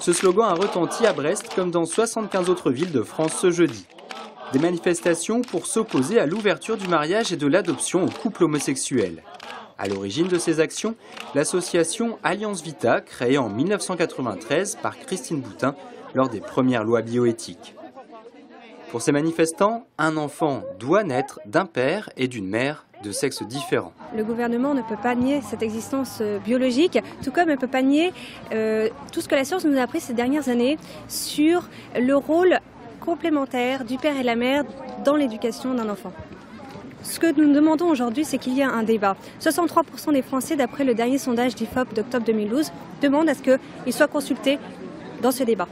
Ce slogan a retenti à Brest comme dans 75 autres villes de France ce jeudi. Des manifestations pour s'opposer à l'ouverture du mariage et de l'adoption aux couples homosexuels. À l'origine de ces actions, l'association Alliance Vita, créée en 1993 par Christine Boutin lors des premières lois bioéthiques. Pour ces manifestants, un enfant doit naître d'un père et d'une mère de sexe différent. Le gouvernement ne peut pas nier cette existence biologique, tout comme il ne peut pas nier tout ce que la science nous a appris ces dernières années sur le rôle complémentaire du père et de la mère dans l'éducation d'un enfant. Ce que nous demandons aujourd'hui, c'est qu'il y ait un débat. 63% des Français, d'après le dernier sondage d'IFOP d'octobre 2012, demandent à ce qu'ils soient consultés dans ce débat.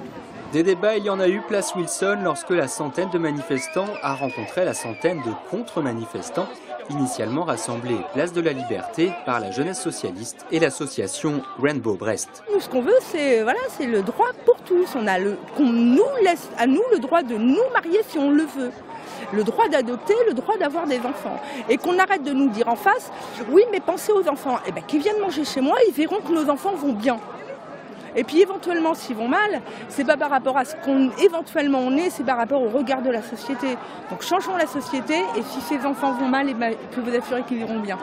Des débats, il y en a eu place Wilson lorsque la centaine de manifestants a rencontré la centaine de contre-manifestants, initialement rassemblés place de la Liberté par la jeunesse socialiste et l'association Rainbow Brest. Nous, ce qu'on veut, c'est le droit pour tous. Qu'on nous laisse à nous le droit de nous marier si on le veut. Le droit d'adopter, le droit d'avoir des enfants. Et qu'on arrête de nous dire en face, oui, mais pensez aux enfants. Eh bien, qu'ils viennent manger chez moi, ils verront que nos enfants vont bien. Et puis éventuellement, s'ils vont mal, c'est pas par rapport à ce qu'on éventuellement on est, c'est par rapport au regard de la société. Donc changeons la société, et si ces enfants vont mal, je peux vous assurer qu'ils iront bien.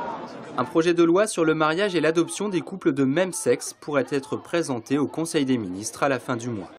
Un projet de loi sur le mariage et l'adoption des couples de même sexe pourrait être présenté au Conseil des ministres à la fin du mois.